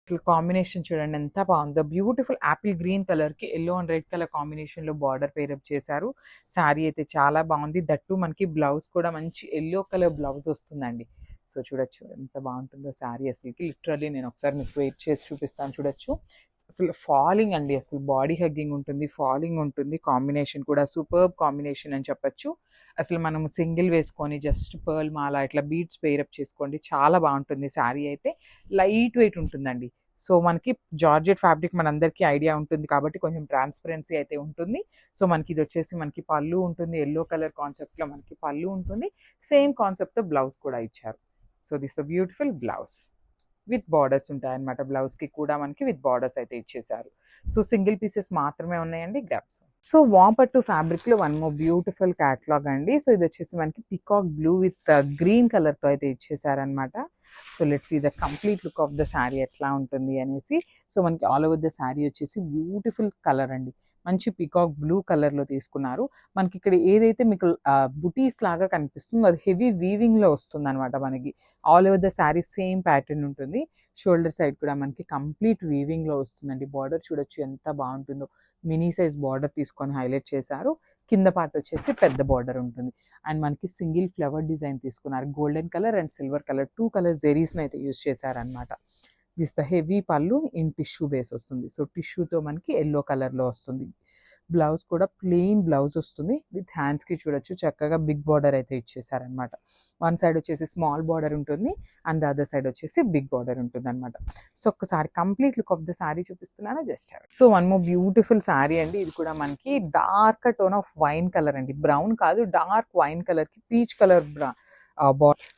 అసలు కాంబినేషన్ చూడండి ఎంత బాగుందో. బ్యూటిఫుల్ యాపిల్ గ్రీన్ కలర్‌కి యెల్లో అండ్ రెడ్ కలర్ కాంబినేషన్‌లో బార్డర్ పేరప్ చేశారు. శారీ అయితే చాలా బాగుంది. దట్టు మనకి బ్లౌజ్ కూడా మంచి యెల్లో కలర్ బ్లౌజ్ వస్తుందండి. సో చూడొచ్చు ఎంత బాగుంటుందో శారీ అసలుకి. లిటరల్లీ నేను ఒకసారి మీకు వెయిట్ చేసి చూపిస్తాను చూడొచ్చు. అసలు ఫాలింగ్ అండి. అసలు బాడీ హగ్గింగ్ ఉంటుంది. ఫాలింగ్ ఉంటుంది. కాంబినేషన్ కూడా సూపర్బ్ కాంబినేషన్ అని చెప్పొచ్చు. అసలు మనం సింగిల్ వేసుకొని జస్ట్ పర్ల్ మాల ఇట్లా బీడ్స్ పెయిరప్ చేసుకోండి. చాలా బాగుంటుంది శారీ అయితే. లైట్ వెయిట్ ఉంటుందండి. సో మనకి జార్జెట్ ఫ్యాబ్రిక్ మనందరికీ ఐడియా ఉంటుంది కాబట్టి కొంచెం ట్రాన్స్పరెన్సీ అయితే ఉంటుంది. సో మనకి ఇది వచ్చేసి మనకి పళ్ళు ఉంటుంది. యెల్లో కలర్ కాన్సెప్ట్‌లో మనకి పళ్ళు ఉంటుంది. సేమ్ కాన్సెప్ట్‌తో బ్లౌజ్ కూడా ఇచ్చారు. So this a beautiful blouse. With borders ఉంటాయన్నమాట. బ్లౌజ్‌కి కూడా మనకి విత్ బార్డర్స్ అయితే ఇచ్చేసారు. సో సింగిల్ పీసెస్ మాత్రమే ఉన్నాయండి. గ్రాబ్స్. సో వాంపట్టు ఫ్యాబ్రిక్‌లో వన్ మోర్ బ్యూటిఫుల్ క్యాటలాగ్ అండి. సో ఇది వచ్చేసి మనకి పికాక్ బ్లూ విత్ గ్రీన్ కలర్‌తో అయితే ఇచ్చేసారనమాట. So let's see the complete look of the sari ఎట్లా ఉంటుంది అనేసి. సో మనకి ఆల్ ఓవర్ ద శారీ వచ్చేసి బ్యూటిఫుల్ కలర్ అండి. మంచి పికాక్ బ్లూ కలర్‌లో తీసుకున్నారు. మనకి ఇక్కడ ఏదైతే మీకు బుటీస్ లాగా కనిపిస్తుందో అది హెవీ వీవింగ్‌లో వస్తుందనమాట మనకి. All over the sari same pattern ఉంటుంది. షోల్డర్ సైడ్ కూడా మనకి కంప్లీట్ వీవింగ్‌లో వస్తుందండి. బార్డర్ చూడొచ్చు ఎంత బాగుంటుందో. మినీ సైజ్ బార్డర్ తీసుకొని హైలైట్ చేశారు. కింద పార్ట్ వచ్చేసి పెద్ద బార్డర్ ఉంటుంది. అండ్ మనకి సింగిల్ ఫ్లవర్ డిజైన్ తీసుకున్నారు. Golden colour and silver colour 2 colour జెరీస్‌ని అయితే యూజ్ చేశారనమాట. This the heavy pallu in tissue base వస్తుంది. సో టిష్యూతో మనకి యెల్లో కలర్‌లో వస్తుంది. బ్లౌజ్ కూడా ప్లెయిన్ బ్లౌజ్ వస్తుంది. విత్ హ్యాండ్స్‌కి చూడొచ్చు చక్కగా బిగ్ బార్డర్ అయితే ఇచ్చేసారనమాట. వన్ సైడ్ వచ్చేసి స్మాల్ బార్డర్ ఉంటుంది. అండ్ ద అదర్ సైడ్ వచ్చేసి బిగ్ బార్డర్ ఉంటుందనమాట. సో ఒక్కసారి complete look of the sari చూపిస్తున్నాను. Just have it. So one more beautiful sari అండి. ఇది కూడా మనకి dark tone of wine colour అండి. బ్రౌన్ కాదు డార్క్ వైన్ కలర్‌కి పీచ్ కలర్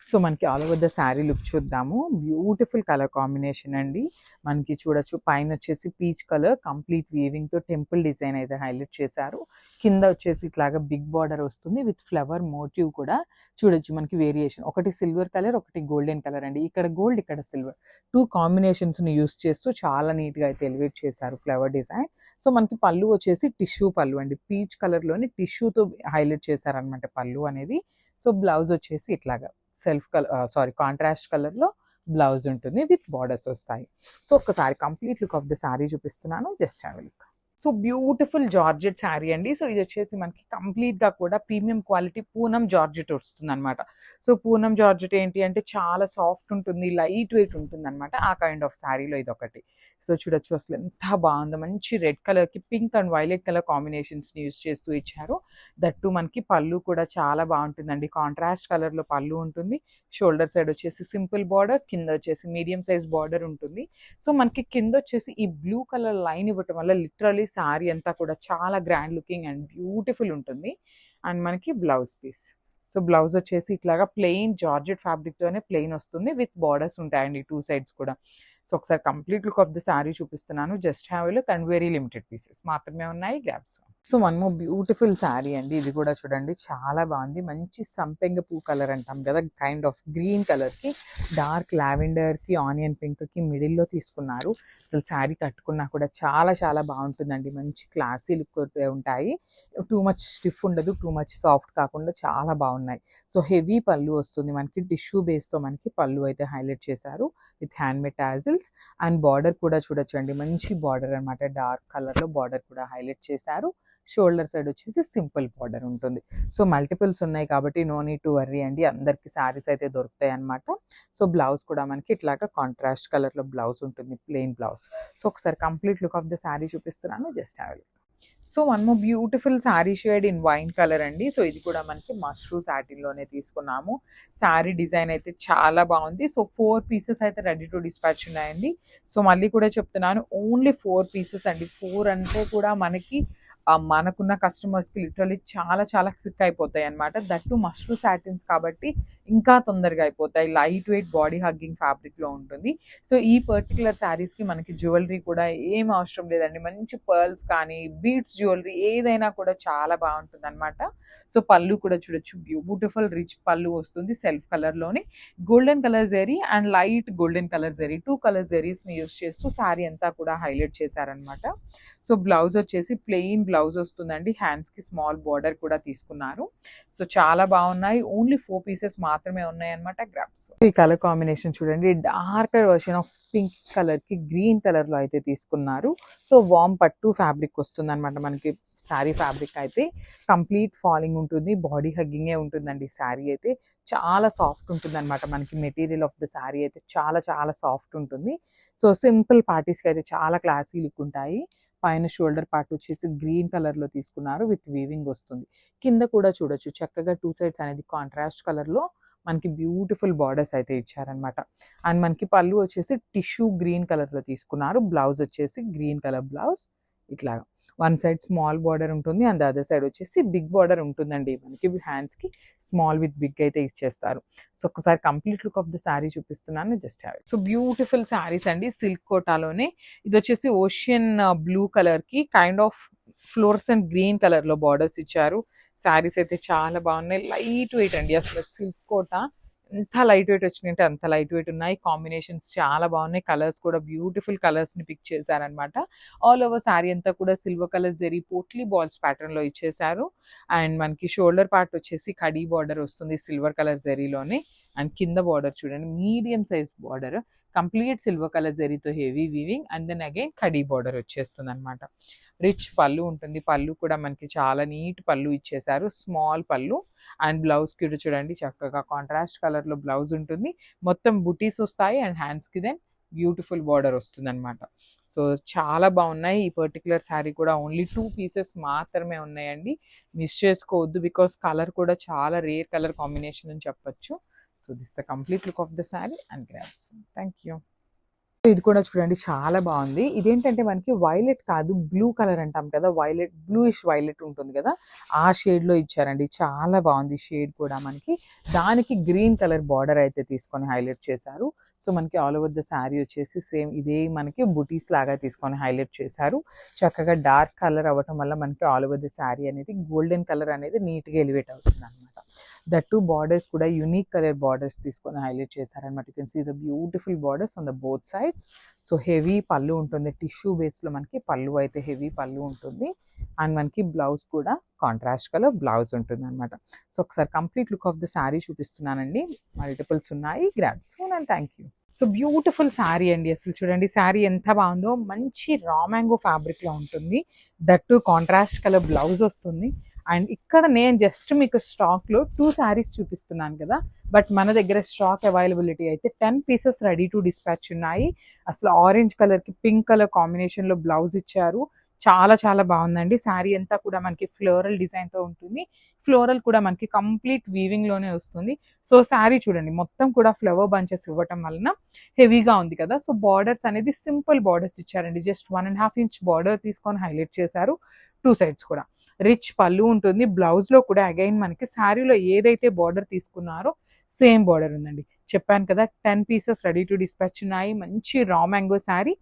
సో మనకి all over the sari look చూద్దాము. బ్యూటిఫుల్ కలర్ కాంబినేషన్ అండి. మనకి చూడొచ్చు పైన వచ్చేసి పీచ్ కలర్ కంప్లీట్ వీవింగ్‌తో టెంపుల్ డిజైన్ అయితే హైలైట్ చేశారు. కింద వచ్చేసి ఇట్లాగా బిగ్ బార్డర్ వస్తుంది విత్ ఫ్లవర్ మోటివ్ కూడా చూడొచ్చు మనకి వేరియేషన్. ఒకటి సిల్వర్ కలర్, ఒకటి గోల్డెన్ కలర్ అండి. ఇక్కడ గోల్డ్, ఇక్కడ సిల్వర్. 2 కాంబినేషన్స్‌ని యూజ్ చేస్తూ చాలా నీట్‌గా అయితే ఎలివేట్ చేశారు ఫ్లవర్ డిజైన్. సో మనకి పళ్ళు వచ్చేసి టిష్యూ పళ్ళు అండి. పీచ్ కలర్‌లోని టిష్యూతో హైలైట్ చేశారనమాట పళ్ళు అనేది. సో బ్లౌజ్ వచ్చేసి ఇట్లాగా కాంట్రాస్ట్ కలర్‌లో బ్లౌజ్ ఉంటుంది. విత్ బార్డర్స్ వస్తాయి. సో ఒక్కసారి complete look of the sari చూపిస్తున్నాను. Just have a look. So beautiful georgette sari అండి. సో ఇది వచ్చేసి మనకి కంప్లీట్‌గా కూడా ప్రీమియం క్వాలిటీ పూనం జార్జెట్ వస్తుందనమాట. సో పూనం జార్జెట్ ఏంటి అంటే చాలా సాఫ్ట్ ఉంటుంది. లైట్ వెయిట్ ఉంటుందనమాట. ఆ కైండ్ ఆఫ్ శారీలో ఇదొకటి. సో చూడొచ్చు అసలు ఎంత బాగుందో. మంచి రెడ్ కలర్‌కి పింక్ అండ్ వైలెట్ కలర్ కాంబినేషన్స్‌ని యూజ్ చేస్తూ ఇచ్చారు. దట్టు మనకి పళ్ళు కూడా చాలా బాగుంటుందండి. కాంట్రాస్ట్ కలర్‌లో పళ్ళు ఉంటుంది. షోల్డర్ సైడ్ వచ్చేసి సింపుల్ బార్డర్, కింద వచ్చేసి మీడియం సైజ్ బార్డర్ ఉంటుంది. సో మనకి కింద వచ్చేసి ఈ బ్లూ కలర్ లైన్ ఇవ్వటం వల్ల లిటరల్లీ శారీ అంతా కూడా చాలా గ్రాండ్ లుకింగ్ అండ్ బ్యూటిఫుల్ ఉంటుంది. అండ్ మనకి బ్లౌజ్ పీస్. సో బ్లౌజ్ వచ్చేసి ఇట్లాగా ప్లెయిన్ జార్జెట్ ఫ్యాబ్రిక్‌తోనే ప్లెయిన్ వస్తుంది. విత్ బార్డర్స్ ఉంటాయండి 2 సైడ్స్ కూడా. సో ఒకసారి complete look of the sari చూపిస్తున్నాను. Just have a look. And very limited pieces మాత్రమే ఉన్నాయి. Grabs. So one more beautiful sari అండి. ఇది కూడా చూడండి చాలా బాగుంది. మంచి సంపెంగ పువ్వు కలర్ అంటాం కదా, కైండ్ ఆఫ్ గ్రీన్ కలర్‌కి డార్క్ లావెండర్‌కి ఆనియన్ పింక్‌కి మిడిల్‌లో తీసుకున్నారు. అసలు శారీ కట్టుకున్నా కూడా చాలా చాలా బాగుంటుందండి. మంచి క్లాసీ లుక్ ఉంటాయి. టూ మచ్ స్టిఫ్ ఉండదు. టూ మచ్ సాఫ్ట్ కాకుండా చాలా బాగున్నాయి. సో హెవీ పళ్ళు వస్తుంది మనకి. టిష్యూ బేస్‌తో మనకి పళ్ళు అయితే హైలైట్ చేశారు. With handmade tassels. And border కూడా చూడొచ్చండి. మంచి బార్డర్ అనమాట. డార్క్ కలర్‌లో బార్డర్ కూడా హైలైట్ చేశారు. షోల్డర్ సైడ్ వచ్చేసి సింపుల్ బార్డర్ ఉంటుంది. సో మల్టిపుల్స్ ఉన్నాయి కాబట్టి నో నీడ్ టు వర్రీ అండి. అందరికీ శారీస్ అయితే దొరుకుతాయి అనమాట. సో బ్లౌజ్ కూడా మనకి ఇట్లాగా కాంట్రాస్ట్ కలర్‌లో బ్లౌజ్ ఉంటుంది. Plain blouse. సో ఒకసారి complete look of the sari చూపిస్తున్నాను. Just have a look. So one more beautiful sari shade in wine colour అండి. సో ఇది కూడా మనకి మష్రూ సాటిన్‌లోనే తీసుకున్నాము. శారీ డిజైన్ అయితే చాలా బాగుంది. సో 4 పీసెస్ అయితే రెడీ టు డిస్పాచ్ ఉన్నాయండి. సో మళ్ళీ కూడా చెప్తున్నాను, ఓన్లీ 4 పీసెస్ అండి. 4 అంటే కూడా మనకి మనకున్న కస్టమర్స్‌కి లిటరల్లీ చాలా చాలా క్విక్ అయిపోతాయి అనమాట. దట్ టు మష్రూ సాటిన్స్ కాబట్టి ఇంకా తొందరగా అయిపోతాయి. లైట్ వెయిట్ బాడీ హగ్గింగ్ ఫ్యాబ్రిక్‌లో ఉంటుంది. సో ఈ పర్టిక్యులర్ శారీస్‌కి మనకి జ్యువెలరీ కూడా ఏం అవసరం లేదండి. మంచి పర్ల్స్ కానీ, బీడ్స్ జ్యువెలరీ ఏదైనా కూడా చాలా బాగుంటుందనమాట. సో పళ్ళు కూడా చూడొచ్చు. బ్యూటిఫుల్ రిచ్ పళ్ళు వస్తుంది. సెల్ఫ్ కలర్‌లోనే golden colour zari and light golden colour zari 2 colour జెరీస్‌ని యూజ్ చేస్తూ శారీ అంతా కూడా హైలైట్ చేశారనమాట. సో బ్లౌజ్ వచ్చేసి ప్లెయిన్ బ్లౌజ్ బ్లౌజ్ వస్తుందండి. హ్యాండ్స్కి స్మాల్ బార్డర్ కూడా తీసుకున్నారు. సో చాలా బాగున్నాయి. ఓన్లీ 4 పీసెస్ మాత్రమే ఉన్నాయన్నమాట. గ్రాబ్స్. ఈ కలర్ కాంబినేషన్ చూడండి, డార్కర్ వర్షన్ ఆఫ్ పింక్ కలర్కి గ్రీన్ కలర్లో అయితే తీసుకున్నారు. సో వామ్ పట్టు ఫ్యాబ్రిక్ వస్తుంది అనమాట మనకి. శారీ ఫ్యాబ్రిక్ అయితే కంప్లీట్ ఫాలింగ్ ఉంటుంది, బాడీ హగ్గింగే ఉంటుందండి. శారీ అయితే చాలా సాఫ్ట్ ఉంటుంది అనమాట. మనకి మెటీరియల్ ఆఫ్ ద శారీ అయితే చాలా చాలా సాఫ్ట్ ఉంటుంది. సో సింపుల్ పార్టీస్కి అయితే చాలా క్లాసీ లుక్ ఉంటాయి. పైన షోల్డర్ పార్ట్ వచ్చేసి గ్రీన్ కలర్లో తీసుకున్నారు, విత్ వీవింగ్ వస్తుంది. కింద కూడా చూడొచ్చు చక్కగా 2 సైడ్స్ అనేది కాంట్రాస్ట్ కలర్లో మనకి బ్యూటిఫుల్ బార్డర్స్ అయితే ఇచ్చారనమాట. అండ్ మనకి పళ్ళు వచ్చేసి టిష్యూ గ్రీన్ కలర్లో తీసుకున్నారు. బ్లౌజ్ వచ్చేసి గ్రీన్ కలర్ బ్లౌజ్. ఇట్లాగా వన్ సైడ్ స్మాల్ బార్డర్ ఉంటుంది, అండ్ అదర్ సైడ్ వచ్చేసి బిగ్ బార్డర్ ఉంటుందండి. మనకి హ్యాండ్స్కి స్మాల్ విత్ బిగ్ అయితే ఇచ్చేస్తారు. సో ఒకసారి complete look of the sari చూపిస్తున్నాను, just have it. So beautiful saris అండి, సిల్క్ కోటాలోనే. ఇది వచ్చేసి ఓషియన్ బ్లూ కలర్కి కైండ్ ఆఫ్ ఫ్లోరసెంట్ గ్రీన్ కలర్లో బార్డర్స్ ఇచ్చారు. శారీస్ అయితే చాలా బాగున్నాయి. లైట్ వెయిట్ అండి, అసలు సిల్క్ కోట ఎంత లైట్ వెయిట్ వచ్చినాయంటే అంత లైట్ వెయిట్ ఉన్నాయి. కాంబినేషన్స్ చాలా బాగున్నాయి. కలర్స్ కూడా బ్యూటిఫుల్ కలర్స్ని పిక్ చేశారనమాట. ఆల్ ఓవర్ శారీ అంతా కూడా silver colour zari potli balls ప్యాటర్న్లో ఇచ్చేసారు. అండ్ మనకి షోల్డర్ పార్ట్ వచ్చేసి కడీ బార్డర్ వస్తుంది సిల్వర్ కలర్ జరీలోనే. అండ్ కింద బార్డర్ చూడండి, medium size border, complete silver colour జరీతో heavy weaving, and then again కడీ బార్డర్ వచ్చేస్తుంది అనమాట. రిచ్ పళ్ళు ఉంటుంది. పళ్ళు కూడా మనకి చాలా నీట్ పళ్ళు ఇచ్చేసారు, స్మాల్ పళ్ళు. అండ్ బ్లౌజ్ కూడా చూడండి చక్కగా కాంట్రాస్ట్ కలర్లో బ్లౌజ్ ఉంటుంది. మొత్తం బుటీస్ వస్తాయి, అండ్ హ్యాండ్స్కి దెన్ బ్యూటిఫుల్ బార్డర్ వస్తుంది అనమాట. సో చాలా బాగున్నాయి. ఈ పర్టికులర్ శారీ కూడా ఓన్లీ 2 పీసెస్ మాత్రమే ఉన్నాయండి. మిస్ చేసుకోవద్దు, బికాస్ కలర్ కూడా చాలా రేర్ కలర్ కాంబినేషన్ అని చెప్పొచ్చు. So this the complete look of the sari and grabs. Thank you. ఇది కూడా చూడండి చాలా బాగుంది. ఇదేంటంటే మనకి వైలెట్ కాదు, బ్లూ కలర్ అంటాం కదా, వైలెట్ బ్లూయిష్ వైలెట్ ఉంటుంది కదా, ఆ షేడ్లో ఇచ్చారండి. చాలా బాగుంది షేడ్ కూడా మనకి. దానికి గ్రీన్ కలర్ బార్డర్ అయితే తీసుకొని హైలైట్ చేశారు. సో మనకి ఆల్ ఓవర్ ద శారీ వచ్చేసి సేమ్ ఇదే మనకి బుటీస్ లాగా తీసుకొని హైలైట్ చేశారు. చక్కగా డార్క్ కలర్ అవ్వటం వల్ల మనకి ఆల్ ఓవర్ ద శారీ అనేది గోల్డెన్ కలర్ అనేది నీట్గా ఎలివేట్ అవుతుంది అనమాట. దట్ టూ బార్డర్స్ కూడా యూనిక్ కలర్ బార్డర్స్ తీసుకొని హైలైట్ చేశారనమాట. You can see the beautiful borders on the both sides. So heavy పళ్ళు ఉంటుంది, టిష్యూ బేస్లో మనకి పళ్ళు అయితే హెవీ పళ్ళు ఉంటుంది. అండ్ మనకి బ్లౌజ్ కూడా కాంట్రాస్ట్ కలర్ బ్లౌజ్ ఉంటుంది అనమాట. సో ఒకసారి complete look of the sari చూపిస్తున్నానండి. మల్టిపుల్స్ ఉన్నాయి. Grabs and thank you. So beautiful sari అండి, అసలు చూడండి శారీ ఎంత బాగుందో. మంచి రా మ్యాంగో ఫ్యాబ్రిక్లో ఉంటుంది. దట్టు కాంట్రాస్ట్ కలర్ బ్లౌజ్ వస్తుంది. అండ్ ఇక్కడ నేను జస్ట్ మీకు స్టాక్లో 2 శారీస్ చూపిస్తున్నాను కదా, బట్ మన దగ్గర స్టాక్ అవైలబిలిటీ అయితే 10 పీసెస్ రెడీ టు డిస్పాచ్ ఉన్నాయి. అసలు ఆరెంజ్ కలర్కి పింక్ కలర్ కాంబినేషన్లో బ్లౌజ్ ఇచ్చారు. చాలా చాలా బాగుందండి. శారీ అంతా కూడా మనకి ఫ్లోరల్ డిజైన్తో ఉంటుంది. ఫ్లోరల్ కూడా మనకి కంప్లీట్ వీవింగ్లోనే వస్తుంది. సో శారీ చూడండి మొత్తం కూడా ఫ్లవర్ బంచెస్ ఇవ్వటం వలన హెవీగా ఉంది కదా. సో బార్డర్స్ అనేది సింపుల్ బార్డర్స్ ఇచ్చారండి. జస్ట్ 1.5 ఇంచ్ బార్డర్ తీసుకొని హైలైట్ చేశారు. 2 సైడ్స్ కూడా రిచ్ పళ్ళు ఉంటుంది. బ్లౌజ్లో కూడా అగైన్ మనకి శారీలో ఏదైతే బార్డర్ తీసుకున్నారో సేమ్ బార్డర్ ఉందండి. చెప్పాను కదా 10 పీసెస్ రెడీ టు డిస్పాచ్ ఉన్నాయి. మంచి raw mango sari.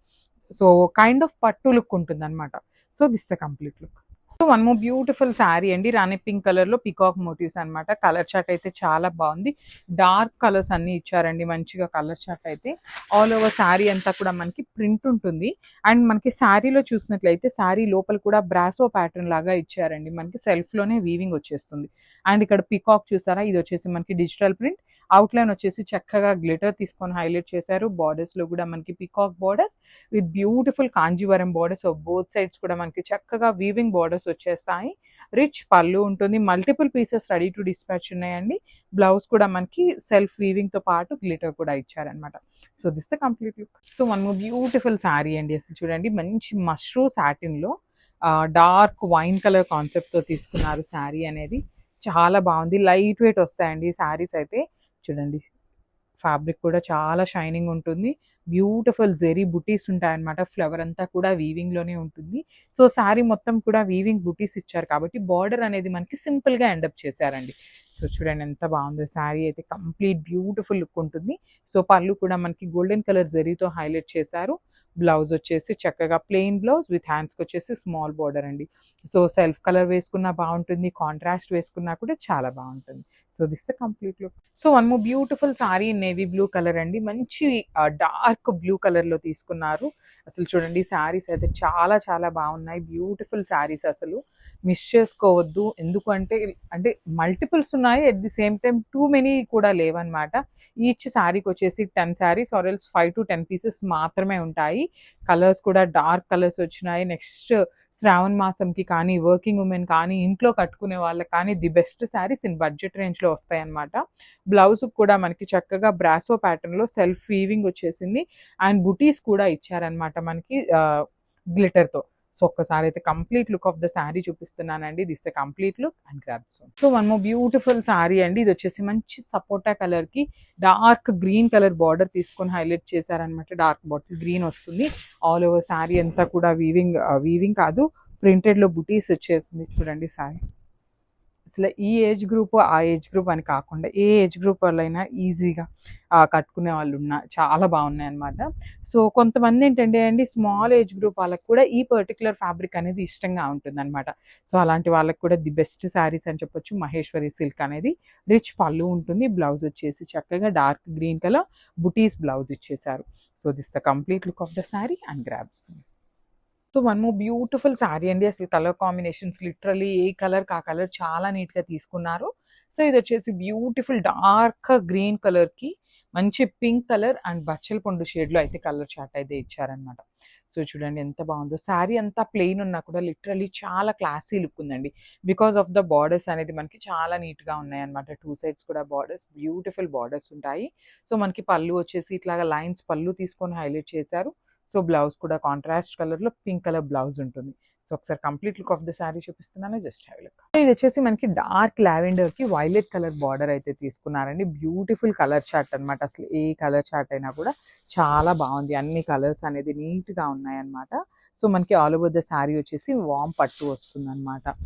So kind of పట్టు లుక్ ఉంటుంది అనమాట. So this the complete look. So one more beautiful sari అండి, రాణి పింక్ కలర్లో పికాక్ మోటివ్స్ అనమాట. కలర్ చార్ట్ అయితే చాలా బాగుంది. డార్క్ కలర్స్ అన్ని ఇచ్చారండి మంచిగా. కలర్ చార్ట్ అయితే ఆల్ ఓవర్ శారీ అంతా కూడా మనకి ప్రింట్ ఉంటుంది. అండ్ మనకి శారీలో చూసినట్లయితే శారీ లోపల కూడా బ్రాసో ప్యాటర్న్ లాగా ఇచ్చారండి. మనకి సెల్ఫ్లోనే వీవింగ్ వచ్చేస్తుంది. అండ్ ఇక్కడ పికాక్ చూసారా, ఇది వచ్చేసి మనకి డిజిటల్ ప్రింట్. అవుట్లైన్ వచ్చేసి చక్కగా గ్లిటర్ తీసుకొని హైలైట్ చేశారు. బార్డర్స్లో కూడా మనకి peacock borders with beautiful Kanjeevaram borders. Both sides కూడా మనకి చక్కగా వీవింగ్ బార్డర్స్ వచ్చేస్తాయి. రిచ్ పళ్ళు ఉంటుంది. Multiple pieces ready to dispatch ఉన్నాయండి. బ్లౌజ్ కూడా మనకి సెల్ఫ్ వీవింగ్తో పాటు గ్లిటర్ కూడా ఇచ్చారనమాట. So this the complete look. So one more beautiful sari అండి, అసలు చూడండి మంచి మష్రూ సాటిన్లో డార్క్ వైన్ కలర్ కాన్సెప్ట్తో తీసుకున్నారు. శారీ అనేది చాలా బాగుంది. లైట్ వెయిట్ వస్తాయండి శారీస్ అయితే. చూడండి ఫ్యాబ్రిక్ కూడా చాలా షైనింగ్ ఉంటుంది. బ్యూటిఫుల్ జెరీ బుటీస్ ఉంటాయన్నమాట. ఫ్లవర్ అంతా కూడా వీవింగ్లోనే ఉంటుంది. సో శారీ మొత్తం కూడా వీవింగ్ బుటీస్ ఇచ్చారు కాబట్టి బార్డర్ అనేది మనకి సింపుల్గా ఎండప్ చేశారండి. సో చూడండి ఎంత బాగుందో శారీ అయితే. కంప్లీట్ బ్యూటిఫుల్ లుక్ ఉంటుంది. సో పళ్ళు కూడా మనకి గోల్డెన్ కలర్ జరీతో హైలైట్ చేశారు. బ్లౌజ్ వచ్చేసి చక్కగా ప్లెయిన్ బ్లౌజ్ విత్ హ్యాండ్స్కి వచ్చేసి స్మాల్ బార్డర్ అండి. సో సెల్ఫ్ కలర్ వేసుకున్నా బాగుంటుంది, కాంట్రాస్ట్ వేసుకున్నా కూడా చాలా బాగుంటుంది. So this the complete look. So one more beautiful sorry navy blue colour అండి. మంచి డార్క్ బ్లూ కలర్ లో తీసుకున్నారు. అసలు చూడండి శారీస్ అయితే చాలా చాలా బాగున్నాయి. బ్యూటిఫుల్ శారీస్, అసలు మిస్ చేసుకోవద్దు. ఎందుకంటే అంటే మల్టిపుల్స్ ఉన్నాయి, at the same time too many కూడా లేవన్నమాట. ఈచ్ శారీకి వచ్చేసి 10 saris or else 5 to 10 pieces మాత్రమే ఉంటాయి. కలర్స్ కూడా డార్క్ కలర్స్ వచ్చినాయి. నెక్స్ట్ శ్రావణ మాసంకి కానీ, వర్కింగ్ ఉమెన్ కానీ, ఇంట్లో కట్టుకునే వాళ్ళకి కానీ the best saris in budget రేంజ్లో వస్తాయన్నమాట. బ్లౌజ్ కూడా మనకి చక్కగా బ్రాసో ప్యాటర్న్లో సెల్ఫ్ వీవింగ్ వచ్చేసింది అండ్ బుటీస్ కూడా ఇచ్చారనమాట మనకి గ్లిటర్తో. సో ఒక్కసారి అయితే complete look of the sari చూపిస్తున్నానండి. This the complete look and grabs. So one more beautiful sari అండి. ఇది వచ్చేసి మంచి సపోటా కలర్ కి డార్క్ గ్రీన్ కలర్ బార్డర్ తీసుకొని హైలైట్ చేశారనమాట. డార్క్ బాటిల్ గ్రీన్ వస్తుంది. ఆల్ ఓవర్ శారీ అంతా కూడా వీవింగ్ కాదు, ప్రింటెడ్ లో బుటీస్ వచ్చేసింది. చూడండి శారీ అసలు ఈ ఏజ్ గ్రూప్ ఆ ఏజ్ గ్రూప్ అని కాకుండా ఏ ఏజ్ గ్రూప్ వాళ్ళైనా ఈజీగా కట్టుకునే వాళ్ళు చాలా బాగున్నాయి అనమాట. సో కొంతమంది ఏంటంటే అండి, స్మాల్ ఏజ్ గ్రూప్ వాళ్ళకి కూడా ఈ పర్టికులర్ ఫ్యాబ్రిక్ అనేది ఇష్టంగా ఉంటుంది అనమాట. సో అలాంటి వాళ్ళకి కూడా ది బెస్ట్ శారీస్ అని చెప్పొచ్చు. మహేశ్వరి సిల్క్ అనేది రిచ్ పళ్ళు ఉంటుంది. బ్లౌజ్ వచ్చేసి చక్కగా డార్క్ గ్రీన్ కలర్ బుటీస్ బ్లౌజ్ ఇచ్చేసారు. So this the complete look of the sari and grabs. So one more beautiful sari అండి. అసలు కలర్ కాంబినేషన్స్ లిటరలీ ఏ కలర్ కా కలర్ చాలా నీట్గా తీసుకున్నారు. సో ఇది వచ్చేసి బ్యూటిఫుల్ డార్క్ గ్రీన్ కలర్కి మంచి పింక్ కలర్ అండ్ బచ్చల పండు షేడ్లో అయితే కలర్ చార్ట్ అయితే ఇచ్చారనమాట. సో చూడండి ఎంత బాగుందో. శారీ అంతా ప్లెయిన్ ఉన్నా కూడా లిటరలీ చాలా క్లాసీ లుక్ ఉందండి. బికాస్ ఆఫ్ ద బార్డర్స్ అనేది మనకి చాలా నీట్గా ఉన్నాయన్నమాట. టూ సైడ్స్ కూడా బార్డర్స్, బ్యూటిఫుల్ బార్డర్స్ ఉంటాయి. సో మనకి పళ్ళు వచ్చేసి ఇట్లాగా లైన్స్ పళ్ళు తీసుకొని హైలైట్ చేశారు. సో బ్లౌజ్ కూడా కాంట్రాస్ట్ కలర్లో పింక్ కలర్ బ్లౌజ్ ఉంటుంది. సో ఒకసారి complete look of the sari చూపిస్తున్నాను, జస్ట్ హ్యావ్ లుక్. ఇది వచ్చేసి మనకి డార్క్ లావెండర్ కి వైలెట్ కలర్ బార్డర్ అయితే తీసుకున్నారండి. బ్యూటిఫుల్ కలర్ చార్ట్ అనమాట. అసలు ఏ కలర్ చార్ట్ అయినా కూడా చాలా బాగుంది. అన్ని కలర్స్ అనేది నీట్ గా ఉన్నాయన్నమాట. సో మనకి ఆల్ ఓవర్ ద శారీ వచ్చేసి వామ్ పట్టు వస్తుంది అనమాట.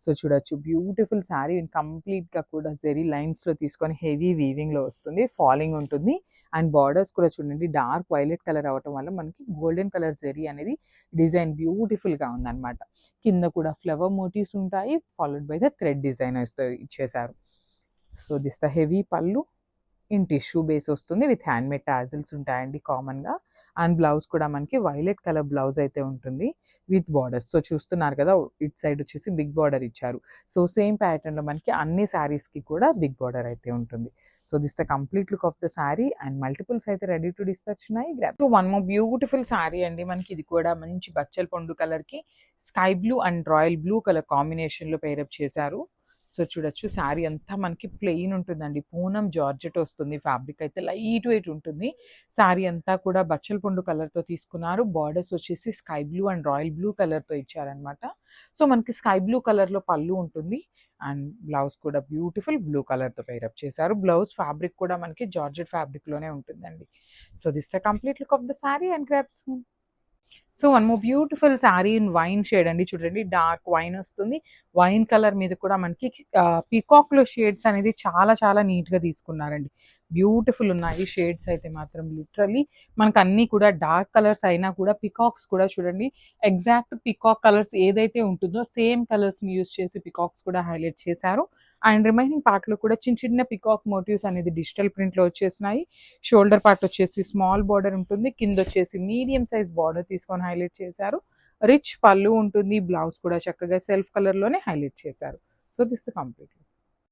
సో చూడొచ్చు బ్యూటిఫుల్ శారీ కంప్లీట్ గా కూడా జెరీ లైన్స్ లో తీసుకొని హెవీ వీవింగ్ లో వస్తుంది. ఫాలింగ్ ఉంటుంది అండ్ బార్డర్స్ కూడా చూడండి డార్క్ వైలెట్ కలర్ అవటం వల్ల మనకి గోల్డెన్ కలర్ జెరీ అనేది డిజైన్ బ్యూటిఫుల్ గా ఉందన్నమాట. కింద కూడా ఫ్లవర్ మోటివ్స్ ఉంటాయి, followed by the thread design ఇచ్చేసారు. So this the heavy pallu in tissue base వస్తుంది విత్ హ్యాండ్ మేడ్ టాజిల్స్ ఉంటాయండి కామన్ గా. అండ్ బ్లౌజ్ కూడా మనకి వైలెట్ కలర్ బ్లౌజ్ అయితే ఉంటుంది విత్ బార్డర్స్. సో చూస్తున్నారు కదా, ఇట్ సైడ్ వచ్చేసి బిగ్ బార్డర్ ఇచ్చారు. సో సేమ్ ప్యాటర్న్ లో మనకి అన్ని శారీస్ కి కూడా బిగ్ బార్డర్ అయితే ఉంటుంది. So this the complete look of the sari and multiples అయితే రెడీ టు డిస్పాచ్ ఉన్నాయి. So one more beautiful sari అండి. మనకి ఇది కూడా మంచి బచ్చల పండు కలర్ కి sky blue and royal blue colour combination లో పేరప్ చేశారు. సో చూడొచ్చు శారీ అంతా మనకి ప్లెయిన్ ఉంటుందండి. పూనం జార్జెట్ వస్తుంది. ఫ్యాబ్రిక్ అయితే లైట్ వెయిట్ ఉంటుంది. శారీ అంతా కూడా బచ్చల పండు కలర్తో తీసుకున్నారు. బార్డర్స్ వచ్చేసి sky blue and royal blue కలర్తో ఇచ్చారనమాట. సో మనకి స్కై బ్లూ కలర్లో పళ్ళు ఉంటుంది అండ్ బ్లౌజ్ కూడా బ్యూటిఫుల్ బ్లూ కలర్తో పేరప్ చేశారు. బ్లౌజ్ ఫ్యాబ్రిక్ కూడా మనకి జార్జెట్ ఫ్యాబ్రిక్లోనే ఉంటుందండి. So this the complete look of the sari and grabs. So one more beautiful sari in wine shade అండి. చూడండి డార్క్ వైన్ వస్తుంది. వైన్ కలర్ మీద కూడా మనకి పీకాక్ లో షేడ్స్ అనేది చాలా చాలా నీట్ గా తీసుకున్నారండి. బ్యూటిఫుల్ ఉన్నాయి షేడ్స్ అయితే మాత్రం. లిటరలీ మనకు అన్ని కూడా డార్క్ కలర్స్ అయినా కూడా పికాక్స్ కూడా చూడండి ఎగ్జాక్ట్ పికాక్ కలర్స్ ఏదైతే ఉంటుందో సేమ్ కలర్స్ ని యూస్ చేసి పికాక్స్ కూడా హైలైట్ చేశారు. అండ్ రిమైనింగ్ పార్ట్ లో కూడా చిన్న చిన్న పికాక్ మోటివ్స్ అనేది డిజిటల్ ప్రింట్ లో వచ్చేసినాయి. షోల్డర్ పార్ట్ వచ్చేసి స్మాల్ బార్డర్ ఉంటుంది. కింద వచ్చేసి మీడియం సైజ్ బార్డర్ తీసుకొని హైలైట్ చేశారు. రిచ్ పళ్ళు ఉంటుంది. బ్లౌజ్ కూడా చక్కగా సెల్ఫ్ కలర్ లోనే హైలైట్ చేశారు. So this the complete.